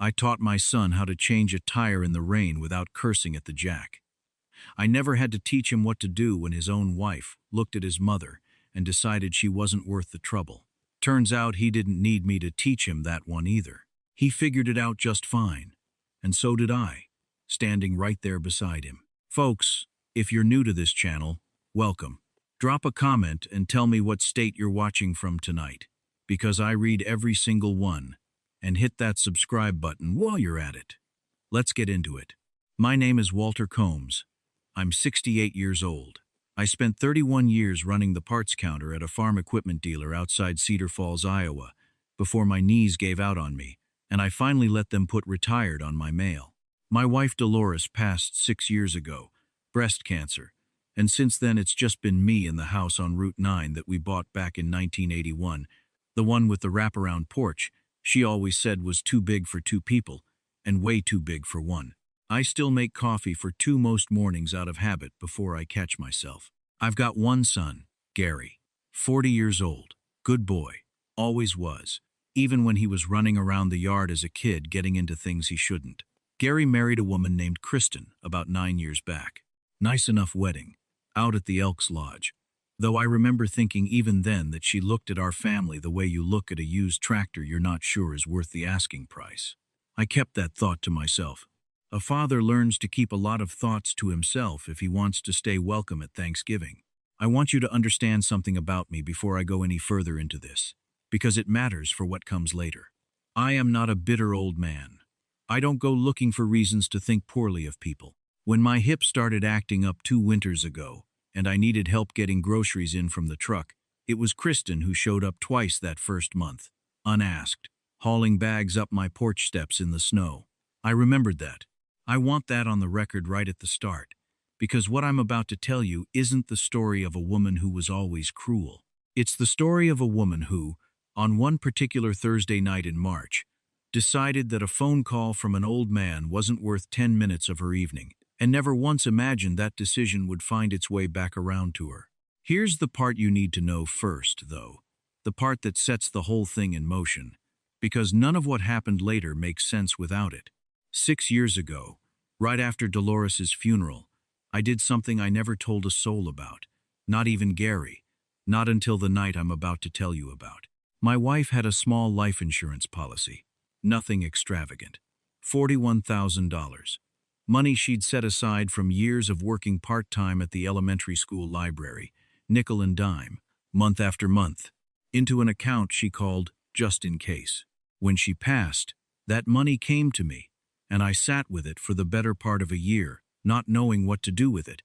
I taught my son how to change a tire in the rain without cursing at the jack. I never had to teach him what to do when his own wife looked at his mother and decided she wasn't worth the trouble. Turns out he didn't need me to teach him that one either. He figured it out just fine. And so did I, standing right there beside him. Folks, if you're new to this channel, welcome. Drop a comment and tell me what state you're watching from tonight, because I read every single one. And hit that subscribe button while you're at it. Let's get into it. My name is Walter Combs. I'm 68 years old. I spent 31 years running the parts counter at a farm equipment dealer outside Cedar Falls, Iowa, before my knees gave out on me, and I finally let them put retired on my mail. My wife Dolores passed 6 years ago, breast cancer, and since then it's just been me in the house on Route 9 that we bought back in 1981, the one with the wraparound porch she always said was too big for 2 people and way too big for 1. I still make coffee for 2 most mornings out of habit before I catch myself. I've got one son, Gary, 40 years old, good boy, always was, even when he was running around the yard as a kid getting into things he shouldn't. Gary married a woman named Kristen about 9 years back. Nice enough wedding, out at the Elks Lodge. Though I remember thinking even then that she looked at our family the way you look at a used tractor you're not sure is worth the asking price. I kept that thought to myself. A father learns to keep a lot of thoughts to himself if he wants to stay welcome at Thanksgiving. I want you to understand something about me before I go any further into this, because it matters for what comes later. I am not a bitter old man. I don't go looking for reasons to think poorly of people. When my hip started acting up 2 winters ago, and I needed help getting groceries in from the truck, it was Kristen who showed up twice that first month, unasked, hauling bags up my porch steps in the snow. I remembered that. I want that on the record right at the start, because what I'm about to tell you isn't the story of a woman who was always cruel. It's the story of a woman who, on one particular Thursday night in March, decided that a phone call from an old man wasn't worth 10 minutes of her evening, and never once imagined that decision would find its way back around to her. Here's the part you need to know first, though, the part that sets the whole thing in motion, because none of what happened later makes sense without it. 6 years ago, right after Dolores's funeral, I did something I never told a soul about, not even Gary, not until the night I'm about to tell you about. My wife had a small life insurance policy, nothing extravagant, $41,000. Money she'd set aside from years of working part-time at the elementary school library, nickel and dime, month after month, into an account she called just in case. When she passed, that money came to me, and I sat with it for the better part of a year, not knowing what to do with it,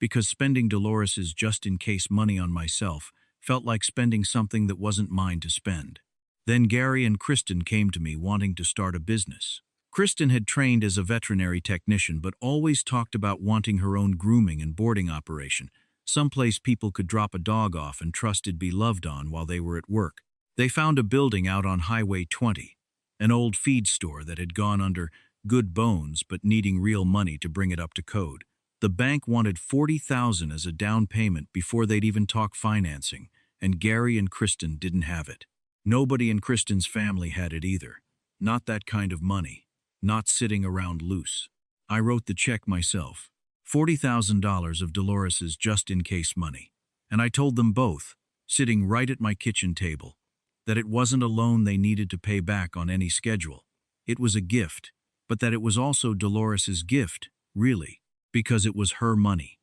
because spending Dolores's just-in-case money on myself felt like spending something that wasn't mine to spend. Then Gary and Kristen came to me wanting to start a business. Kristen had trained as a veterinary technician but always talked about wanting her own grooming and boarding operation, someplace people could drop a dog off and trust it'd be loved on while they were at work. They found a building out on Highway 20, an old feed store that had gone under good bones but needing real money to bring it up to code. The bank wanted $40,000 as a down payment before they'd even talk financing, and Gary and Kristen didn't have it. Nobody in Kristen's family had it either. Not that kind of money. Not sitting around loose. I wrote the check myself, $40,000 of Dolores's just-in-case money, and I told them both, sitting right at my kitchen table, that it wasn't a loan they needed to pay back on any schedule. It was a gift, but that it was also Dolores's gift, really, because it was her money.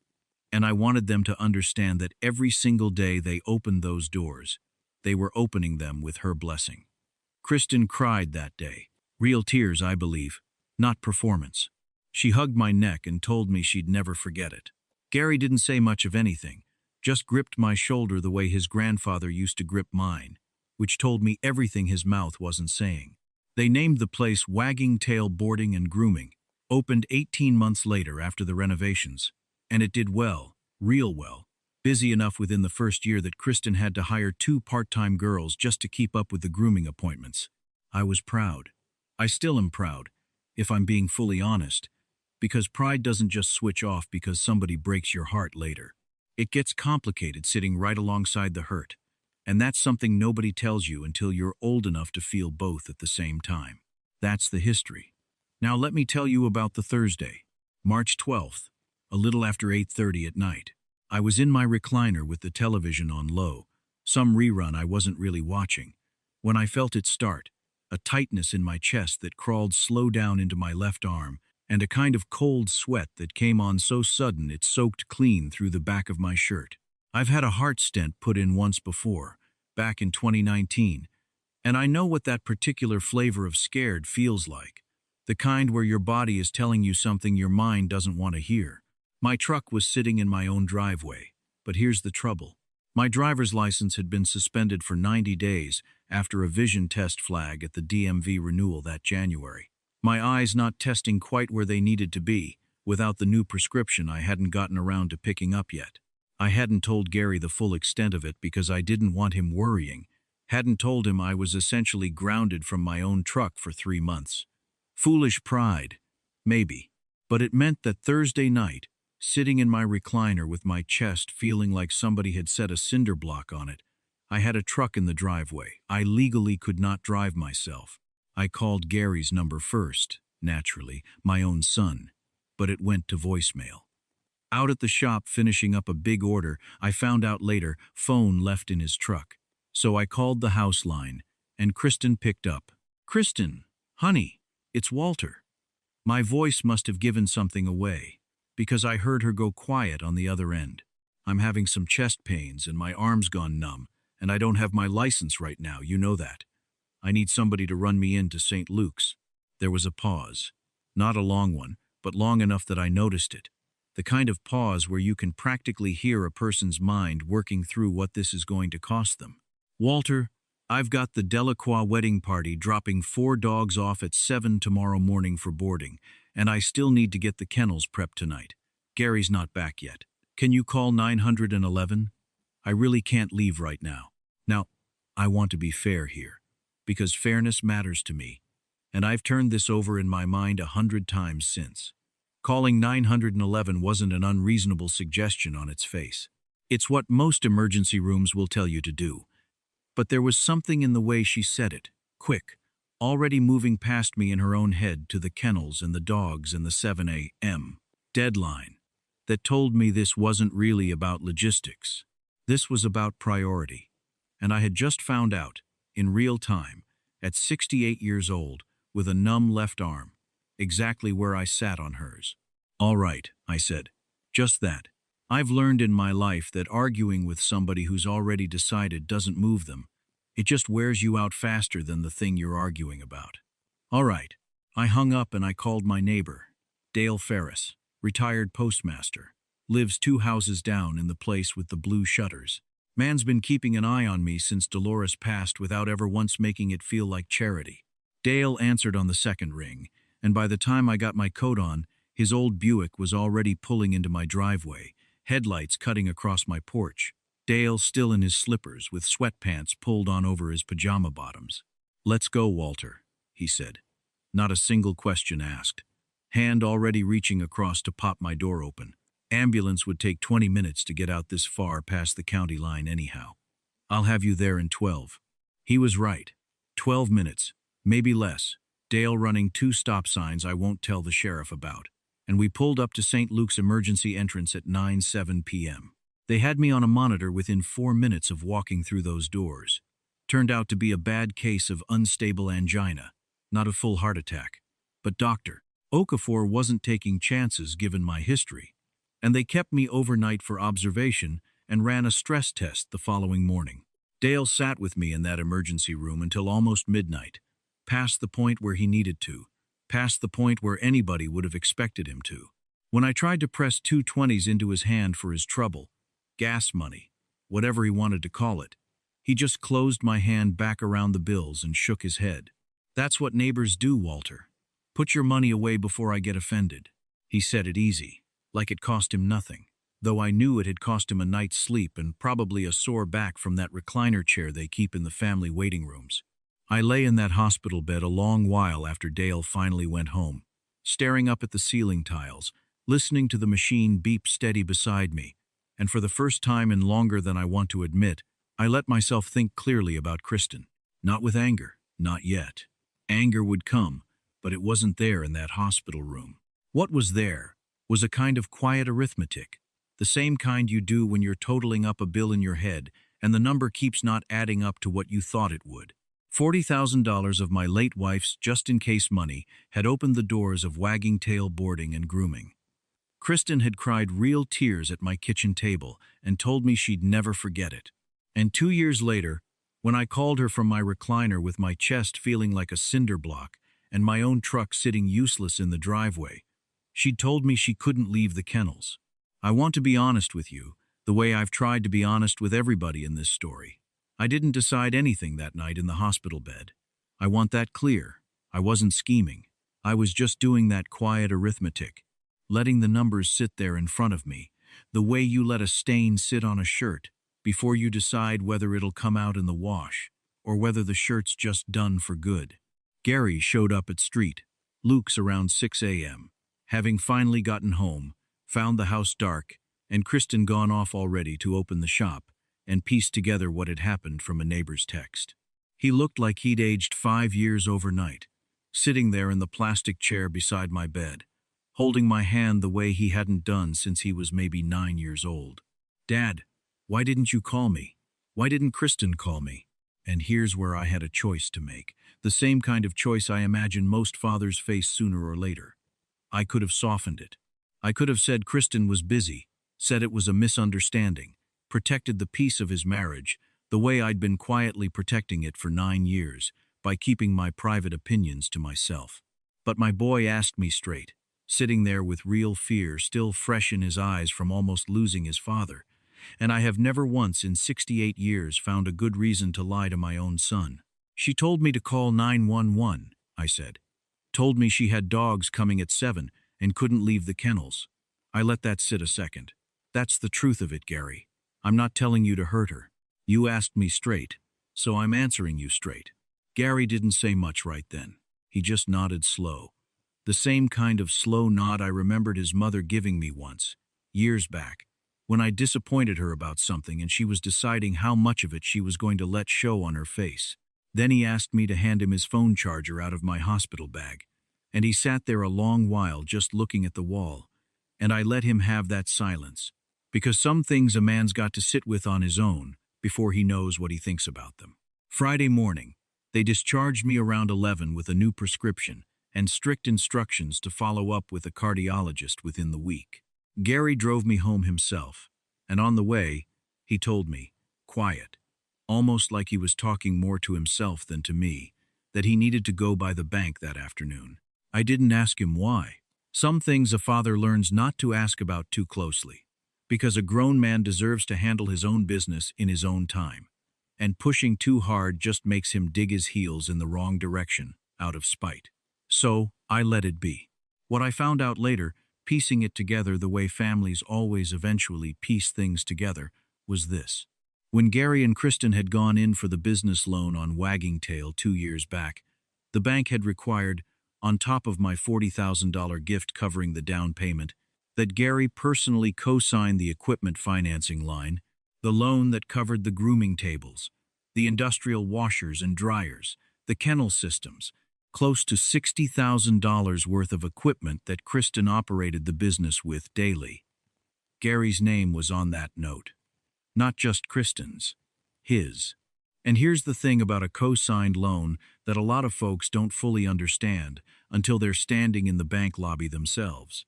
And I wanted them to understand that every single day they opened those doors, they were opening them with her blessing. Kristen cried that day. Real tears, I believe, not performance. She hugged my neck and told me she'd never forget it. Gary didn't say much of anything, just gripped my shoulder the way his grandfather used to grip mine, which told me everything his mouth wasn't saying. They named the place Wagging Tail Boarding and Grooming, opened 18 months later after the renovations, and it did well, real well, busy enough within the first year that Kristen had to hire 2 part-time girls just to keep up with the grooming appointments. I was proud. I still am proud, if I'm being fully honest, because pride doesn't just switch off because somebody breaks your heart later. It gets complicated sitting right alongside the hurt, and that's something nobody tells you until you're old enough to feel both at the same time. That's the history. Now let me tell you about the Thursday, March 12th, a little after 8:30 at night. I was in my recliner with the television on low, some rerun I wasn't really watching, when I felt it start, a tightness in my chest that crawled slow down into my left arm, and a kind of cold sweat that came on so sudden it soaked clean through the back of my shirt. I've had a heart stent put in once before, back in 2019, and I know what that particular flavor of scared feels like, the kind where your body is telling you something your mind doesn't want to hear. My truck was sitting in my own driveway, but here's the trouble. My driver's license had been suspended for 90 days after a vision test flag at the DMV renewal that January. My eyes not testing quite where they needed to be, without the new prescription I hadn't gotten around to picking up yet. I hadn't told Gary the full extent of it because I didn't want him worrying. Hadn't told him I was essentially grounded from my own truck for 3 months. Foolish pride, maybe. But it meant that Thursday night, sitting in my recliner with my chest feeling like somebody had set a cinder block on it, I had a truck in the driveway. I legally could not drive myself. I called Gary's number first, naturally, my own son, but it went to voicemail. Out at the shop finishing up a big order, I found out later, phone left in his truck. So I called the house line, and Kristen picked up. "Kristen, honey, it's Walter." My voice must have given something away, because I heard her go quiet on the other end. "I'm having some chest pains and my arm's gone numb, and I don't have my license right now, you know that. I need somebody to run me into St. Luke's." There was a pause. Not a long one, but long enough that I noticed it. The kind of pause where you can practically hear a person's mind working through what this is going to cost them. "Walter, I've got the Delacroix wedding party dropping 4 dogs off at 7 tomorrow morning for boarding, and I still need to get the kennels prepped tonight. Gary's not back yet. Can you call 911? I really can't leave right now." Now, I want to be fair here, because fairness matters to me, and I've turned this over in my mind 100 times since. Calling 911 wasn't an unreasonable suggestion on its face. It's what most emergency rooms will tell you to do. But there was something in the way she said it, quick, already moving past me in her own head to the kennels and the dogs and the 7 a.m. deadline, that told me this wasn't really about logistics. This was about priority. And I had just found out, in real time, at 68 years old, with a numb left arm, exactly where I sat on hers. "All right," I said. "Just that. I've learned in my life that arguing with somebody who's already decided doesn't move them. It just wears you out faster than the thing you're arguing about." "All right." I hung up and I called my neighbor, Dale Ferris, retired postmaster, lives 2 houses down in the place with the blue shutters. Man's been keeping an eye on me since Dolores passed without ever once making it feel like charity. Dale answered on the second ring, and by the time I got my coat on, his old Buick was already pulling into my driveway, headlights cutting across my porch. Dale still in his slippers with sweatpants pulled on over his pajama bottoms. "Let's go, Walter," he said. Not a single question asked. Hand already reaching across to pop my door open. Ambulance would take 20 minutes to get out this far past the county line anyhow. "I'll have you there in 12. He was right. 12 minutes, maybe less. Dale running 2 stop signs I won't tell the sheriff about. And we pulled up to St. Luke's emergency entrance at 9:07 p.m. They had me on a monitor within 4 minutes of walking through those doors. Turned out to be a bad case of unstable angina, not a full heart attack. But Dr. Okafor wasn't taking chances given my history, and they kept me overnight for observation and ran a stress test the following morning. Dale sat with me in that emergency room until almost midnight, past the point where he needed to, past the point where anybody would have expected him to. When I tried to press 220s into his hand for his trouble, gas money, whatever he wanted to call it, he just closed my hand back around the bills and shook his head. "That's what neighbors do, Walter. Put your money away before I get offended." He said it easy, like it cost him nothing, though I knew it had cost him a night's sleep and probably a sore back from that recliner chair they keep in the family waiting rooms. I lay in that hospital bed a long while after Dale finally went home, staring up at the ceiling tiles, listening to the machine beep steady beside me, and for the first time in longer than I want to admit, I let myself think clearly about Kristen. Not with anger, not yet. Anger would come, but it wasn't there in that hospital room. What was there was a kind of quiet arithmetic, the same kind you do when you're totaling up a bill in your head and the number keeps not adding up to what you thought it would. $40,000 of my late wife's just-in-case money had opened the doors of Wagging Tail Boarding and Grooming. Kristen had cried real tears at my kitchen table and told me she'd never forget it. And 2 years later, when I called her from my recliner with my chest feeling like a cinder block and my own truck sitting useless in the driveway, she'd told me she couldn't leave the kennels. I want to be honest with you, the way I've tried to be honest with everybody in this story. I didn't decide anything that night in the hospital bed. I want that clear. I wasn't scheming. I was just doing that quiet arithmetic, letting the numbers sit there in front of me, the way you let a stain sit on a shirt before you decide whether it'll come out in the wash or whether the shirt's just done for good. Gary showed up at Street Luke's around 6 a.m., having finally gotten home, found the house dark, and Kristen gone off already to open the shop and piece together what had happened from a neighbor's text. He looked like he'd aged 5 years overnight, sitting there in the plastic chair beside my bed, holding my hand the way he hadn't done since he was maybe 9 years old. "Dad, why didn't you call me? Why didn't Kristen call me?" And here's where I had a choice to make, the same kind of choice I imagine most fathers face sooner or later. I could have softened it. I could have said Kristen was busy, said it was a misunderstanding, protected the peace of his marriage, the way I'd been quietly protecting it for 9 years, by keeping my private opinions to myself. But my boy asked me straight, sitting there with real fear still fresh in his eyes from almost losing his father, and I have never once in 68 years found a good reason to lie to my own son. "She told me to call 911, I said. Told me she had dogs coming at 7 and couldn't leave the kennels. I let that sit a second. That's the truth of it, Gary. I'm not telling you to hurt her. You asked me straight, so I'm answering you straight." Gary didn't say much right then. He just nodded slow. The same kind of slow nod I remembered his mother giving me once, years back, when I disappointed her about something and she was deciding how much of it she was going to let show on her face. Then he asked me to hand him his phone charger out of my hospital bag, and he sat there a long while just looking at the wall, and I let him have that silence, because some things a man's got to sit with on his own before he knows what he thinks about them. Friday morning, they discharged me around 11 with a new prescription and strict instructions to follow up with a cardiologist within the week. Gary drove me home himself, and on the way, he told me, quiet, almost like he was talking more to himself than to me, that he needed to go by the bank that afternoon. I didn't ask him why. Some things a father learns not to ask about too closely, because a grown man deserves to handle his own business in his own time, and pushing too hard just makes him dig his heels in the wrong direction, out of spite. So, I let it be. What I found out later, piecing it together the way families always eventually piece things together, was this. When Gary and Kristen had gone in for the business loan on Wagging Tail 2 years back, the bank had required, on top of my $40,000 gift covering the down payment, that Gary personally co-sign the equipment financing line, the loan that covered the grooming tables, the industrial washers and dryers, the kennel systems, close to $60,000 worth of equipment that Kristen operated the business with daily. Gary's name was on that note. Not just Kristen's, his. And here's the thing about a co-signed loan that a lot of folks don't fully understand until they're standing in the bank lobby themselves.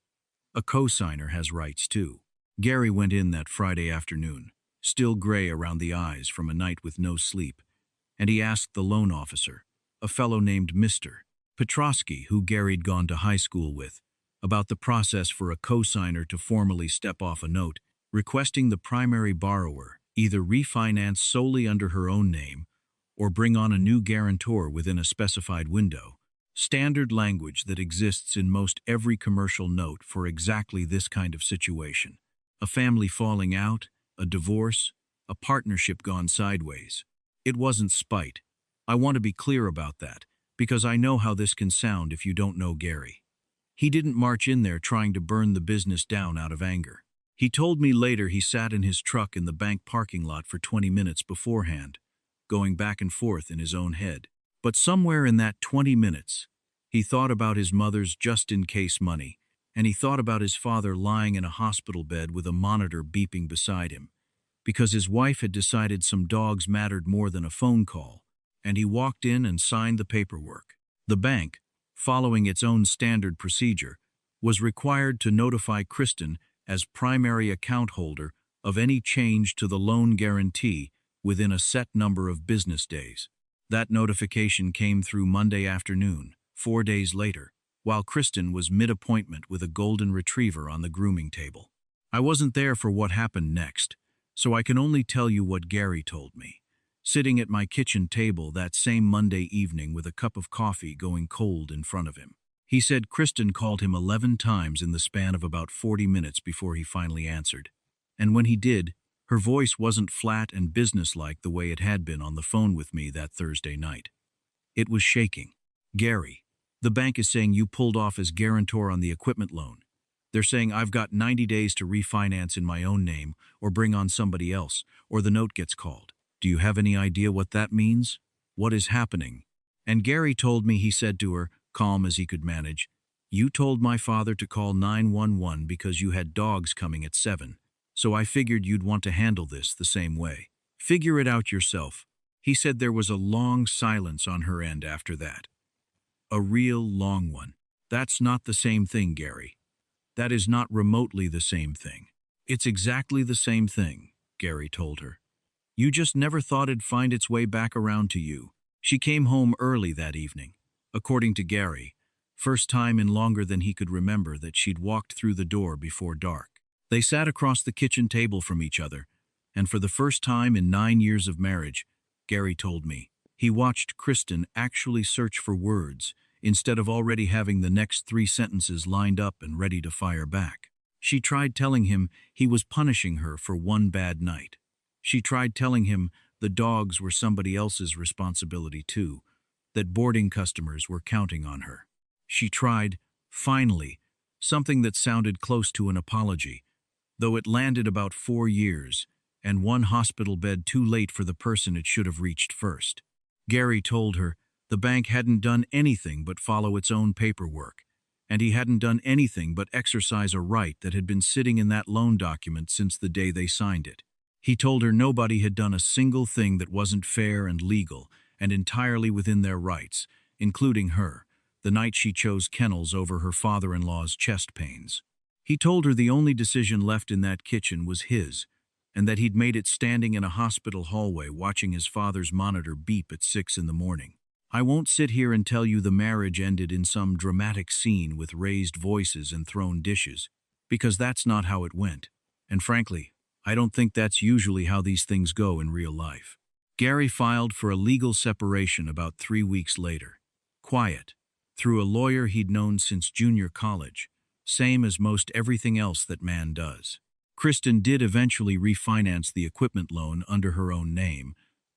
A co-signer has rights too. Gary went in that Friday afternoon, still gray around the eyes from a night with no sleep, and he asked the loan officer, a fellow named Mr. Petrosky, who Gary'd gone to high school with, about the process for a co-signer to formally step off a note, requesting the primary borrower either refinance solely under her own name or bring on a new guarantor within a specified window, standard language that exists in most every commercial note for exactly this kind of situation. A family falling out, a divorce, a partnership gone sideways. It wasn't spite. I want to be clear about that, because I know how this can sound if you don't know Gary. He didn't march in there trying to burn the business down out of anger. He told me later he sat in his truck in the bank parking lot for 20 minutes beforehand, going back and forth in his own head. But somewhere in that 20 minutes, He thought about his mother's just-in-case money, and he thought about his father lying in a hospital bed with a monitor beeping beside him, because his wife had decided some dogs mattered more than a phone call, and he walked in and signed the paperwork. The bank, following its own standard procedure, was required to notify Kristen as primary account holder of any change to the loan guarantee within a set number of business days. That notification came through Monday afternoon, 4 days later, while Kristen was mid-appointment with a golden retriever on the grooming table. I wasn't there for what happened next, so I can only tell you what Gary told me, sitting at my kitchen table that same Monday evening with a cup of coffee going cold in front of him. He said Kristen called him 11 times in the span of about 40 minutes before he finally answered. And when he did, her voice wasn't flat and businesslike the way it had been on the phone with me that Thursday night. It was shaking. "Gary, the bank is saying you pulled off as guarantor on the equipment loan. They're saying I've got 90 days to refinance in my own name or bring on somebody else, or the note gets called. Do you have any idea what that means? What is happening?" And Gary told me, he said to her, calm as he could manage, "You told my father to call 911 because you had dogs coming at 7, so I figured you'd want to handle this the same way. Figure it out yourself." He said there was a long silence on her end after that. A real long one. "That's not the same thing, Gary. That is not remotely the same thing." "It's exactly the same thing," Gary told her. "You just never thought it'd find its way back around to you." She came home early that evening. According to Gary, first time in longer than he could remember that she'd walked through the door before dark. They sat across the kitchen table from each other, and for the first time in 9 years of marriage, Gary told me, he watched Kristen actually search for words instead of already having the next 3 sentences lined up and ready to fire back. She tried telling him he was punishing her for one bad night. She tried telling him the dogs were somebody else's responsibility too, that boarding customers were counting on her. She tried, finally, something that sounded close to an apology, though it landed about 4 years, and 1 hospital bed too late for the person it should have reached first. Gary told her the bank hadn't done anything but follow its own paperwork, and he hadn't done anything but exercise a right that had been sitting in that loan document since the day they signed it. He told her nobody had done a single thing that wasn't fair and legal and entirely within their rights, including her, the night she chose kennels over her father-in-law's chest pains. He told her the only decision left in that kitchen was his, and that he'd made it standing in a hospital hallway watching his father's monitor beep at 6 in the morning. "I won't sit here and tell you the marriage ended in some dramatic scene with raised voices and thrown dishes, because that's not how it went. And frankly, I don't think that's usually how these things go in real life." Gary filed for a legal separation about 3 weeks later. Quiet, through a lawyer he'd known since junior college, same as most everything else that man does. Kristen did eventually refinance the equipment loan under her own name,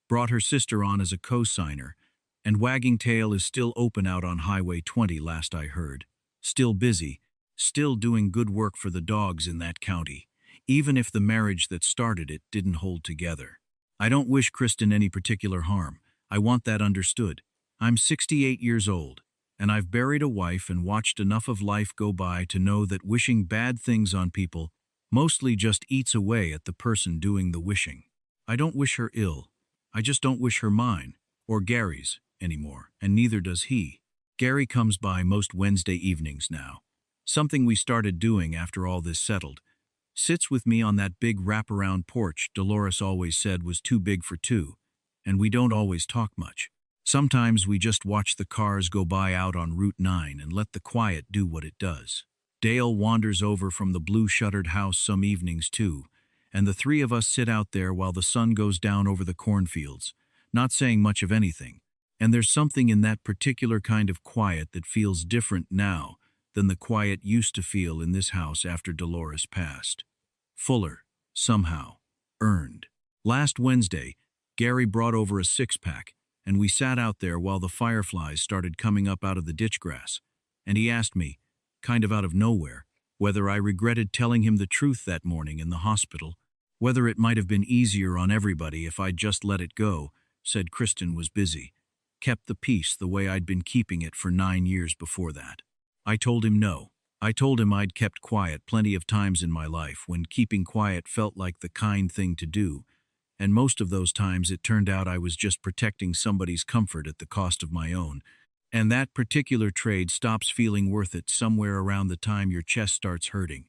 brought her sister on as a co-signer, and Wagging Tail is still open out on Highway 20 last I heard. Still busy, still doing good work for the dogs in that county, even if the marriage that started it didn't hold together. I don't wish Kristen any particular harm. I want that understood. I'm 68 years old, and I've buried a wife and watched enough of life go by to know that wishing bad things on people mostly just eats away at the person doing the wishing. I don't wish her ill. I just don't wish her mine, or Gary's, anymore, and neither does he. Gary comes by most Wednesday evenings now. Something we started doing after all this settled. Sits with me on that big wraparound porch Dolores always said was too big for two, and we don't always talk much. Sometimes we just watch the cars go by out on Route 9 and let the quiet do what it does. Dale wanders over from the blue-shuttered house some evenings too, and the 3 of us sit out there while the sun goes down over the cornfields, not saying much of anything. And there's something in that particular kind of quiet that feels different now than the quiet used to feel in this house after Dolores passed. Fuller, somehow, earned. Last Wednesday, Gary brought over a 6-pack, and we sat out there while the fireflies started coming up out of the ditch grass, and he asked me, kind of out of nowhere, whether I regretted telling him the truth that morning in the hospital, whether it might have been easier on everybody if I'd just let it go, said Kristen was busy. kept the peace the way I'd been keeping it for 9 years before that. I told him no. I told him I'd kept quiet plenty of times in my life when keeping quiet felt like the kind thing to do, and most of those times it turned out I was just protecting somebody's comfort at the cost of my own. And that particular trade stops feeling worth it somewhere around the time your chest starts hurting,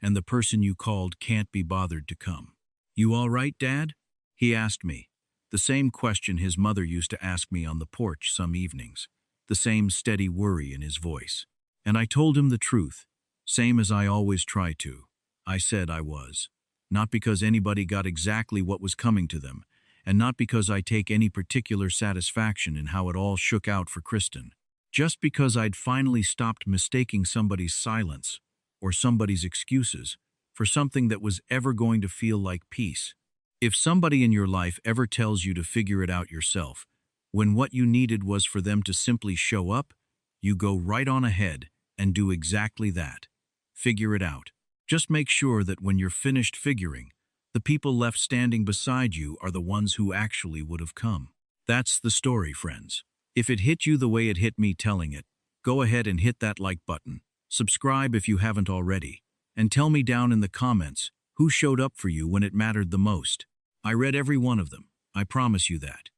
and the person you called can't be bothered to come. "You all right, Dad?" he asked me. The same question his mother used to ask me on the porch some evenings. The same steady worry in his voice. And I told him the truth, same as I always try to. I said I was. Not because anybody got exactly what was coming to them, and not because I take any particular satisfaction in how it all shook out for Kristen. Just because I'd finally stopped mistaking somebody's silence, or somebody's excuses, for something that was ever going to feel like peace. If somebody in your life ever tells you to figure it out yourself, when what you needed was for them to simply show up, you go right on ahead and do exactly that. Figure it out. Just make sure that when you're finished figuring, the people left standing beside you are the ones who actually would have come. That's the story, friends. If it hit you the way it hit me telling it, go ahead and hit that like button. Subscribe if you haven't already. And tell me down in the comments who showed up for you when it mattered the most. I read every one of them. I promise you that.